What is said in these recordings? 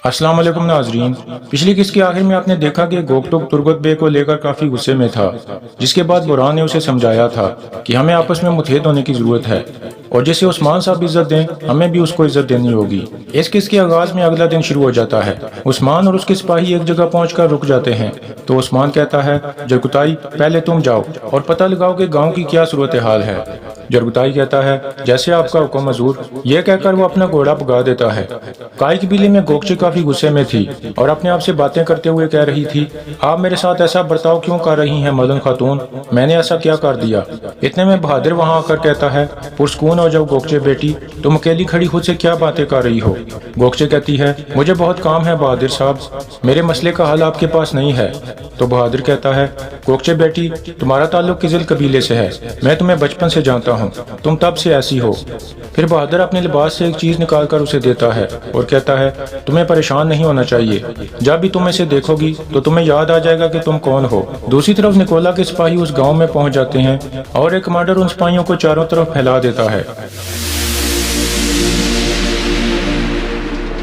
अस्सलाम वालेकुम नाजरीन। पिछली किस्त के आखिर में आपने देखा कि गोकटुक तुर्गत बे को लेकर काफी गुस्से में था, जिसके बाद बुरहान ने उसे समझाया था कि हमें आपस में मुत्तहिद होने की जरूरत है और जैसे उस्मान साहब इज्जत दें हमें भी उसको इज्जत देनी होगी। इस किस्त के आगाज में अगला दिन शुरू हो जाता है। उस्मान और उसके सिपाही एक जगह पहुंचकर रुक जाते हैं तो उस्मान कहता है, जरगुताई पहले तुम जाओ और पता लगाओ कि गाँव की क्या सूरत हाल है। जरगुताई कहता है, जैसे आपका हुक्म हजूर। यह कहकर वो अपना घोड़ा भगा देता है। काई कबीले में गोकचे काफी गुस्से में थी और अपने आप से बातें करते हुए कह रही थी, आप मेरे साथ ऐसा बर्ताव क्यों कर रही हैं मलन खातून, मैंने ऐसा क्या कर दिया। इतने में बहादुर वहां आकर कहता है, पुरस्कून हो जाओ गोकचे बेटी, तुम अकेली खड़ी खुद से क्या बातें कर रही हो। गोकचे कहती है, मुझे बहुत काम है बहादुर साहब, मेरे मसले का हल आपके पास नहीं है। तो बहादुर कहता है, गोकचे बेटी तुम्हारा ताल्लुक किजिल कबीले से है, मैं तुम्हें बचपन से जानता हूँ, तुम तब से ऐसी हो। फिर बहादुर अपने लिबास से एक चीज निकाल कर उसे देता है और कहता है, तुम्हें परेशान नहीं होना चाहिए, जब भी तुम इसे देखोगी तो तुम्हें याद आ जाएगा कि तुम कौन हो। दूसरी तरफ निकोला के सिपाही उस गांव में पहुंच जाते हैं और एक कमांडर उन सिपाहियों को चारों तरफ फैला देता है।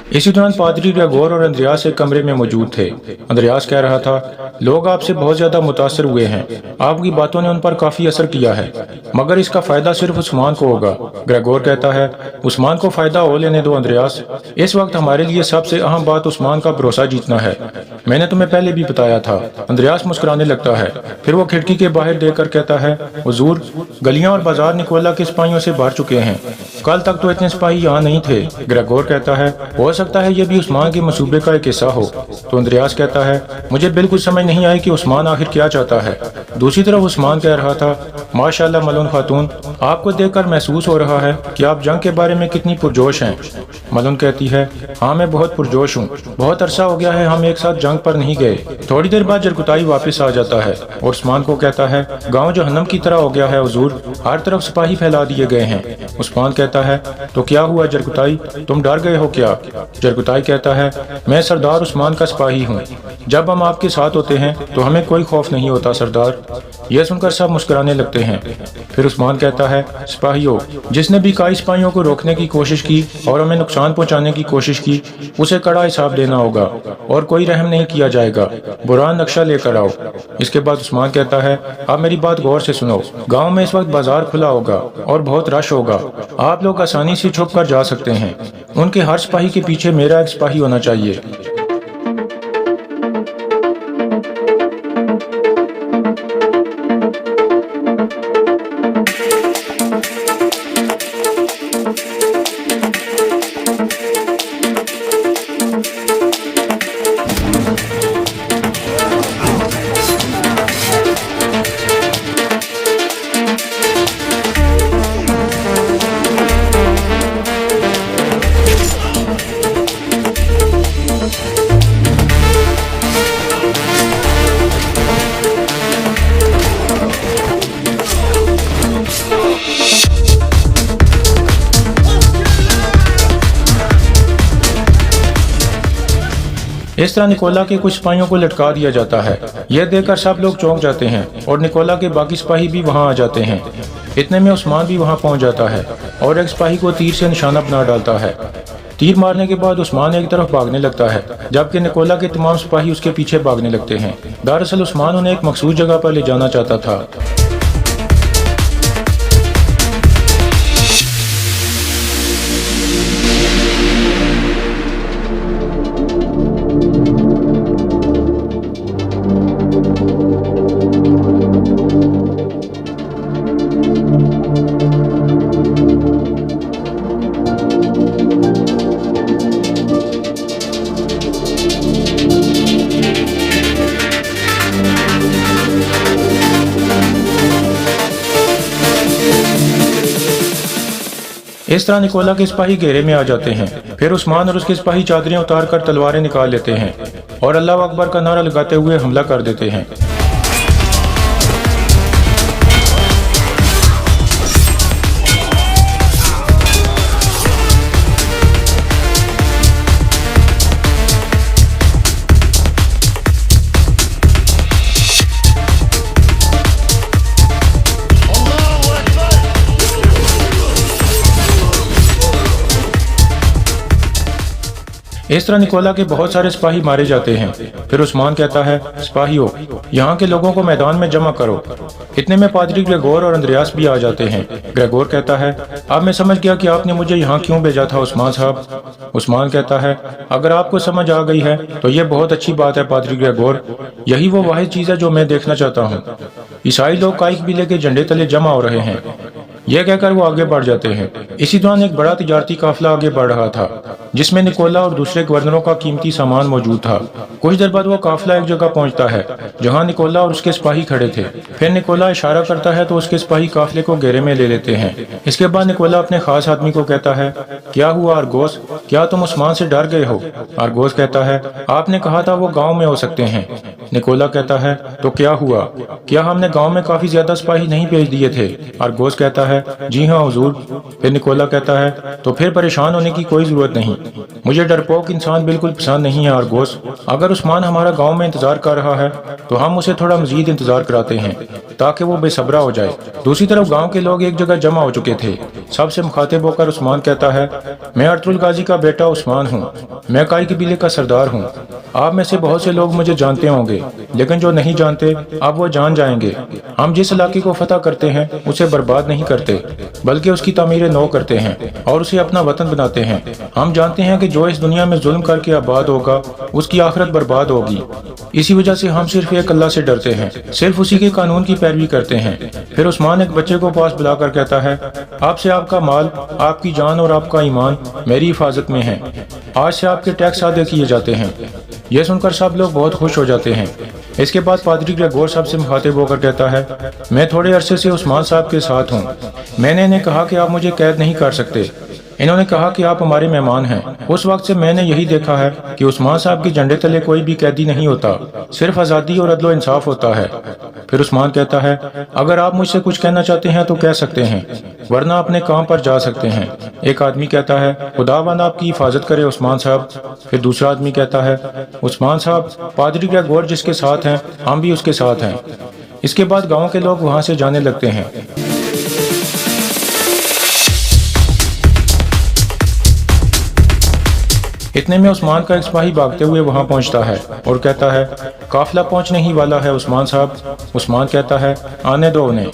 इसी दौरान पादरी ग्रेगोर और अंद्रयास एक कमरे में मौजूद थे। अंद्रयास कह रहा था, लोग आपसे बहुत ज्यादा मुतासर हुए हैं, आपकी बातों ने उन पर काफी असर किया है, मगर इसका फायदा सिर्फ उस्मान को होगा। ग्रेगोर कहता है, उस्मान को फायदा हो लेने दो अंद्रयास, इस वक्त हमारे लिए सबसे अहम बात उस्मान का भरोसा जीतना है, मैंने तुम्हें पहले भी बताया था। अंद्रयास मुस्कुराने लगता है, फिर वो खिड़की के बाहर देखकर कहता है, हुजूर गलियां और बाजार निकोला के सिपाहियों से भर चुके हैं, कल तक तो इतने सिपाही यहाँ नहीं थे। ग्रेगोर कहता है, हो सकता है ये भी उस्मान के मंसूबे का एक हिस्सा हो। तो अंद्रयास कहता है, मुझे बिल्कुल समझ नहीं आई कि उस्मान आखिर क्या चाहता है। दूसरी तरफ उस्मान कह रहा था, माशाल्लाह मलन खातून, आपको देखकर महसूस हो रहा है कि आप जंग के बारे में कितनी पुरजोश हैं। मलन कहती है, हाँ मैं बहुत पुरजोश हूँ, बहुत अरसा हो गया है हम एक साथ जंग पर नहीं गए। थोड़ी देर बाद जरगुताई वापस आ जाता है और उस्मान को कहता है, गाँव जहन्नम की तरह हो गया है हुजूर, हर तरफ सिपाही फैला दिए गए हैं। उस्मान कहता है, तो क्या हुआ जरगुताई, तुम डर गए हो क्या। जरगुताई कहता है, मैं सरदार उस्मान का सिपाही हूँ, जब हम आपके साथ होते हैं तो हमें कोई खौफ नहीं होता सरदार। यह सुनकर सब मुस्कुराने लगते हैं। फिर उस्मान कहता है, सिपाहियों, जिसने भी काई सिपाहियों को रोकने की कोशिश की और हमें नुकसान पहुंचाने की कोशिश की, उसे कड़ा हिसाब देना होगा और कोई रहम नहीं किया जाएगा। बुरहान नक्शा लेकर आओ। इसके बाद उस्मान कहता है, आप मेरी बात गौर से सुनो, गाँव में इस वक्त बाजार खुला होगा और बहुत रश होगा, आप लोग आसानी से छुप कर जा सकते हैं, उनके हर सिपाही के पीछे मेरा एक सिपाही होना चाहिए। इस तरह निकोला के कुछ सिपाहियों को लटका दिया जाता है। यह देखकर सब लोग चौंक जाते हैं और निकोला के बाकी सिपाही भी वहां आ जाते हैं। इतने में उस्मान भी वहां पहुंच जाता है और एक सिपाही को तीर से निशाना बना डालता है। तीर मारने के बाद उस्मान एक तरफ भागने लगता है, जबकि निकोला के तमाम सिपाही उसके पीछे भागने लगते हैं। दरअसल उस्मान उन्हें एक मखसूस जगह पर ले जाना चाहता था। इस तरह निकोला के सिपाही घेरे में आ जाते हैं। फिर उस्मान और उसके सिपाही चादरें उतार कर तलवारें निकाल लेते हैं और अल्लाह अकबर का नारा लगाते हुए हमला कर देते हैं। इस तरह निकोला के बहुत सारे सिपाही मारे जाते हैं। फिर उस्मान कहता है, सिपाहियों, यहाँ के लोगों को मैदान में जमा करो। इतने में पादरी ग्रेगोर और अंद्रयास भी आ जाते हैं। ग्रेगोर कहता है, अब मैं समझ गया कि आपने मुझे यहाँ क्यों भेजा था उस्मान साहब। उस्मान कहता है, अगर आपको समझ आ गई है तो ये बहुत अच्छी बात है पादरी ग्रेगोर, यही वो वाहिद चीज़ है जो मैं देखना चाहता हूँ। ईसाई लोग काई कबीले के झंडे तले जमा हो रहे हैं। यह कहकर वो आगे बढ़ जाते हैं। इसी दौरान एक बड़ा तिजारती काफिला आगे बढ़ रहा था जिसमें निकोला और दूसरे गवर्नरों का कीमती सामान मौजूद था। कुछ देर बाद वो काफिला एक जगह पहुंचता है जहां निकोला और उसके सिपाही खड़े थे। फिर निकोला इशारा करता है तो उसके सिपाही काफिले को घेरे में ले लेते हैं। इसके बाद निकोला अपने खास आदमी को कहता है, क्या हुआ आरगोस, क्या तुम उस्मान से डर गए हो? आरगोस कहता है, आपने कहा था वो गाँव में हो सकते हैं। निकोला कहता है, तो क्या हुआ, क्या हमने गाँव में काफी ज्यादा सिपाही नहीं भेज दिए थे? आरगोस कहता है, जी हाँ हुजूर। फिर निकोला कहता है, तो फिर परेशान होने की कोई जरूरत नहीं, मुझे डरपोक इंसान बिल्कुल पसंद नहीं है आरगोस। अगर उस्मान हमारा गांव में इंतजार कर रहा है तो हम उसे थोड़ा मजीद इंतजार कराते हैं ताकि वो बेसब्रा हो जाए। दूसरी तरफ गांव के लोग एक जगह जमा हो चुके थे। सबसे मुखातिब होकर उस्मान कहता है, मैं अर्तुल गाजी का बेटा उस्मान हूँ, मैं काई कबीले का सरदार हूँ। आप में से बहुत से लोग मुझे जानते होंगे, लेकिन जो नहीं जानते अब वो जान जाएंगे। हम जिस इलाके को फतह करते हैं उसे बर्बाद नहीं करते बल्कि उसकी तामीर नौ करते हैं और उसे अपना वतन बनाते हैं। हम जानते हैं कि जो इस दुनिया में जुल्म करके आबाद होगा उसकी आखिरत बर्बाद होगी। इसी वजह से हम सिर्फ एक अल्लाह से डरते हैं, सिर्फ उसी के कानून की पैरवी करते हैं। फिर उस्मान एक बच्चे को पास बुलाकर कहता है, आपसे आपका माल, आपकी जान और आपका ईमान मेरी हिफाजत में है। आज से आपके टैक्स अदा किए जाते हैं। यह सुनकर सब लोग बहुत खुश हो जाते हैं। इसके बाद पादरी ग्रेगोर साहब से मुखातिब होकर कहता है, मैं थोड़े अरसे से उस्मान साहब के साथ हूँ। मैंने इन्हें कहा कि आप मुझे कैद नहीं कर सकते। इन्होंने कहा कि आप हमारे मेहमान हैं। उस वक्त से मैंने यही देखा है कि उस्मान साहब के झंडे तले कोई भी कैदी नहीं होता, सिर्फ आज़ादी और अदलो इंसाफ होता है। फिर उस्मान कहता है, अगर आप मुझसे कुछ कहना चाहते हैं तो कह सकते हैं, वरना अपने काम पर जा सकते हैं। एक आदमी कहता है, खुदावंद आपकी हिफाजत करे उस्मान साहब। फिर दूसरा आदमी कहता है, उस्मान साहब, पादरी ग्रेगोर जिसके साथ हैं हम भी उसके साथ हैं। इसके बाद गाँव के लोग वहाँ से जाने लगते हैं। इतने में उस्मान का एक सिपाही भागते हुए वहां पहुंचता है और कहता है, काफिला पहुंचने ही वाला है उस्मान साहब। उस्मान कहता है, आने दो उन्हें।